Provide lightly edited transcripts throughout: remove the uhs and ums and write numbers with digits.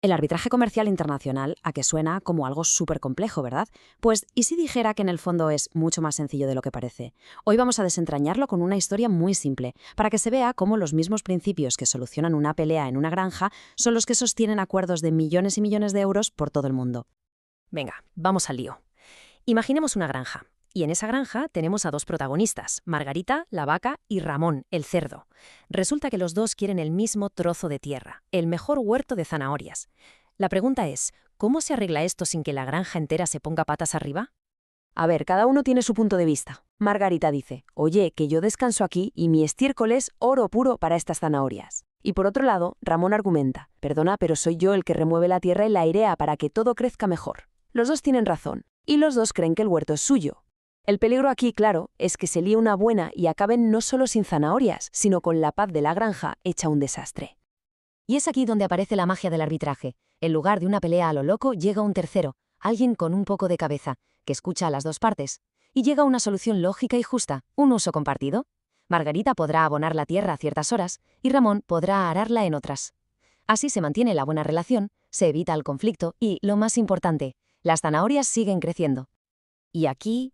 El arbitraje comercial internacional, a que suena como algo súper complejo, ¿verdad? Pues, ¿y si dijera que en el fondo es mucho más sencillo de lo que parece? Hoy vamos a desentrañarlo con una historia muy simple, para que se vea cómo los mismos principios que solucionan una pelea en una granja son los que sostienen acuerdos de millones y millones de euros por todo el mundo. Venga, vamos al lío. Imaginemos una granja. Y en esa granja tenemos a dos protagonistas, Margarita, la vaca, y Ramón, el cerdo. Resulta que los dos quieren el mismo trozo de tierra, el mejor huerto de zanahorias. La pregunta es, ¿cómo se arregla esto sin que la granja entera se ponga patas arriba? A ver, cada uno tiene su punto de vista. Margarita dice, oye, que yo descanso aquí y mi estiércol es oro puro para estas zanahorias. Y por otro lado, Ramón argumenta, perdona, pero soy yo el que remueve la tierra y la airea para que todo crezca mejor. Los dos tienen razón, y los dos creen que el huerto es suyo. El peligro aquí, claro, es que se líe una buena y acaben no solo sin zanahorias, sino con la paz de la granja hecha un desastre. Y es aquí donde aparece la magia del arbitraje. En lugar de una pelea a lo loco, llega un tercero, alguien con un poco de cabeza, que escucha a las dos partes, y llega a una solución lógica y justa, un uso compartido. Margarita podrá abonar la tierra a ciertas horas, y Ramón podrá ararla en otras. Así se mantiene la buena relación, se evita el conflicto y, lo más importante, las zanahorias siguen creciendo. Y aquí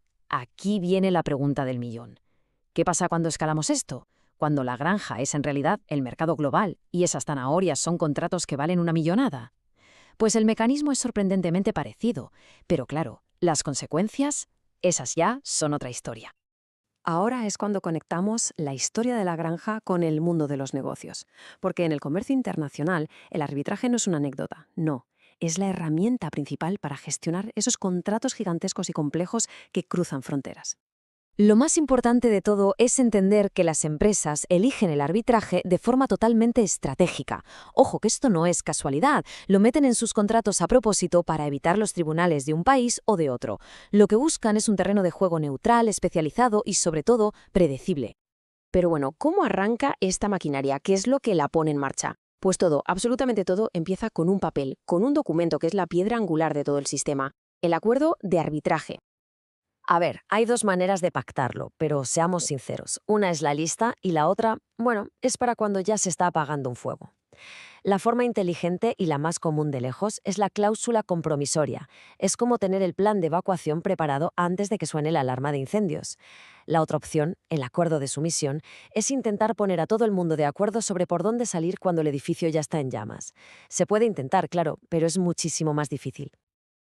viene la pregunta del millón. ¿Qué pasa cuando escalamos esto? Cuando la granja es en realidad el mercado global y esas zanahorias son contratos que valen una millonada. Pues el mecanismo es sorprendentemente parecido, pero claro, las consecuencias, esas ya son otra historia. Ahora es cuando conectamos la historia de la granja con el mundo de los negocios, porque en el comercio internacional el arbitraje no es una anécdota, no, es la herramienta principal para gestionar esos contratos gigantescos y complejos que cruzan fronteras. Lo más importante de todo es entender que las empresas eligen el arbitraje de forma totalmente estratégica. Ojo, que esto no es casualidad, lo meten en sus contratos a propósito para evitar los tribunales de un país o de otro. Lo que buscan es un terreno de juego neutral, especializado y, sobre todo, predecible. Pero bueno, ¿cómo arranca esta maquinaria? ¿Qué es lo que la pone en marcha? Pues todo, absolutamente todo, empieza con un papel, con un documento que es la piedra angular de todo el sistema, el acuerdo de arbitraje. A ver, hay dos maneras de pactarlo, pero seamos sinceros. Una es la lista y la otra, bueno, es para cuando ya se está apagando un fuego. La forma inteligente y la más común de lejos es la cláusula compromisoria. Es como tener el plan de evacuación preparado antes de que suene la alarma de incendios. La otra opción, el acuerdo de sumisión, es intentar poner a todo el mundo de acuerdo sobre por dónde salir cuando el edificio ya está en llamas. Se puede intentar, claro, pero es muchísimo más difícil.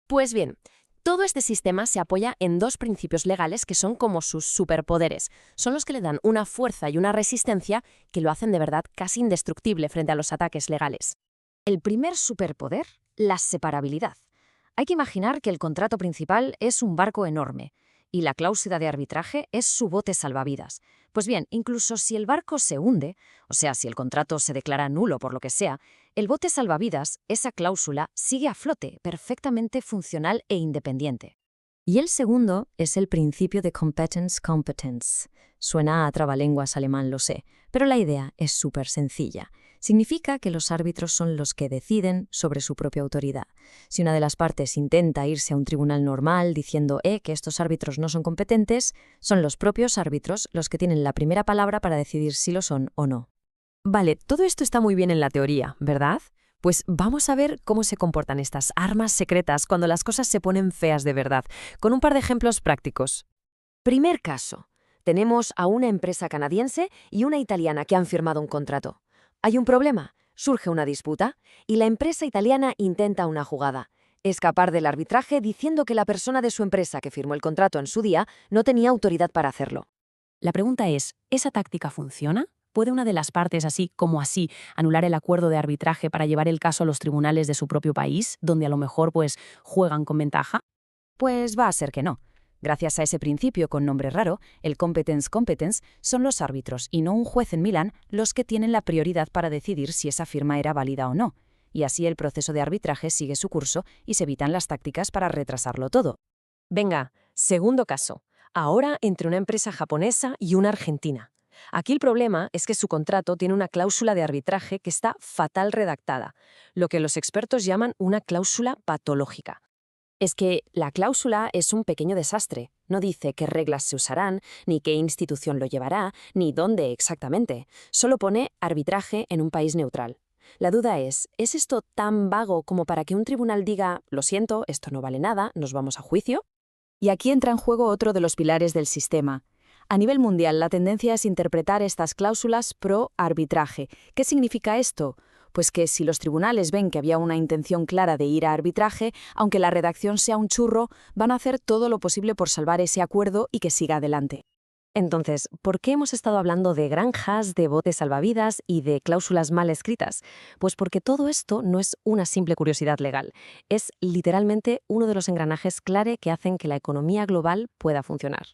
Pues bien, todo este sistema se apoya en dos principios legales que son como sus superpoderes. Son los que le dan una fuerza y una resistencia que lo hacen de verdad casi indestructible frente a los ataques legales. El primer superpoder, la separabilidad. Hay que imaginar que el contrato principal es un barco enorme y la cláusula de arbitraje es su bote salvavidas. Pues bien, incluso si el barco se hunde, o sea, si el contrato se declara nulo por lo que sea, el bote salvavidas, esa cláusula, sigue a flote, perfectamente funcional e independiente. Y el segundo es el principio de competence competence. Suena a trabalenguas alemán, lo sé, pero la idea es súper sencilla. Significa que los árbitros son los que deciden sobre su propia autoridad. Si una de las partes intenta irse a un tribunal normal diciendo que estos árbitros no son competentes, son los propios árbitros los que tienen la primera palabra para decidir si lo son o no. Vale, todo esto está muy bien en la teoría, ¿verdad? Pues vamos a ver cómo se comportan estas armas secretas cuando las cosas se ponen feas de verdad, con un par de ejemplos prácticos. Primer caso. Tenemos a una empresa canadiense y una italiana que han firmado un contrato. Hay un problema, surge una disputa y la empresa italiana intenta una jugada. Escapar del arbitraje diciendo que la persona de su empresa que firmó el contrato en su día no tenía autoridad para hacerlo. La pregunta es, ¿esa táctica funciona? ¿Puede una de las partes, así como así, anular el acuerdo de arbitraje para llevar el caso a los tribunales de su propio país, donde a lo mejor juegan con ventaja? Pues va a ser que no. Gracias a ese principio con nombre raro, el competence competence, son los árbitros y no un juez en Milán los que tienen la prioridad para decidir si esa firma era válida o no. Y así el proceso de arbitraje sigue su curso y se evitan las tácticas para retrasarlo todo. Venga, segundo caso. Ahora entre una empresa japonesa y una argentina. Aquí el problema es que su contrato tiene una cláusula de arbitraje que está fatal redactada, lo que los expertos llaman una cláusula patológica. Es que la cláusula es un pequeño desastre. No dice qué reglas se usarán, ni qué institución lo llevará, ni dónde exactamente. Solo pone arbitraje en un país neutral. La duda ¿es esto tan vago como para que un tribunal diga, lo siento, esto no vale nada, nos vamos a juicio? Y aquí entra en juego otro de los pilares del sistema. A nivel mundial, la tendencia es interpretar estas cláusulas pro arbitraje. ¿Qué significa esto? Pues que si los tribunales ven que había una intención clara de ir a arbitraje, aunque la redacción sea un churro, van a hacer todo lo posible por salvar ese acuerdo y que siga adelante. Entonces, ¿por qué hemos estado hablando de granjas, de botes salvavidas y de cláusulas mal escritas? Pues porque todo esto no es una simple curiosidad legal, es literalmente uno de los engranajes clave que hacen que la economía global pueda funcionar.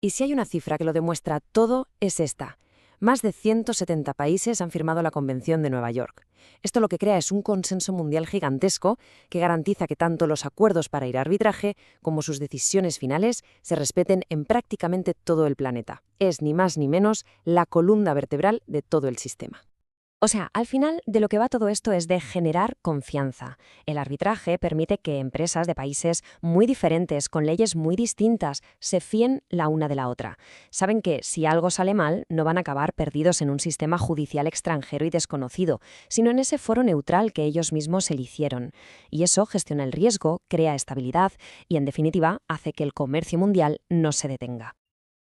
Y si hay una cifra que lo demuestra todo, es esta. Más de 170 países han firmado la Convención de Nueva York. Esto lo que crea es un consenso mundial gigantesco que garantiza que tanto los acuerdos para ir a arbitraje como sus decisiones finales se respeten en prácticamente todo el planeta. Es ni más ni menos la columna vertebral de todo el sistema. O sea, al final de lo que va todo esto es de generar confianza. El arbitraje permite que empresas de países muy diferentes, con leyes muy distintas, se fíen la una de la otra. Saben que si algo sale mal, no van a acabar perdidos en un sistema judicial extranjero y desconocido, sino en ese foro neutral que ellos mismos eligieron. Y eso gestiona el riesgo, crea estabilidad y, en definitiva, hace que el comercio mundial no se detenga.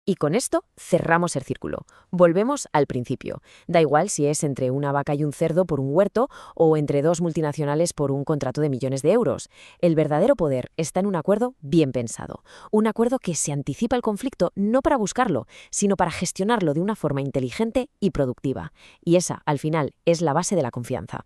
Y con esto cerramos el círculo. Volvemos al principio. Da igual si es entre una vaca y un cerdo por un huerto o entre dos multinacionales por un contrato de millones de euros. El verdadero poder está en un acuerdo bien pensado. Un acuerdo que se anticipa el conflicto no para buscarlo, sino para gestionarlo de una forma inteligente y productiva. Y esa, al final, es la base de la confianza.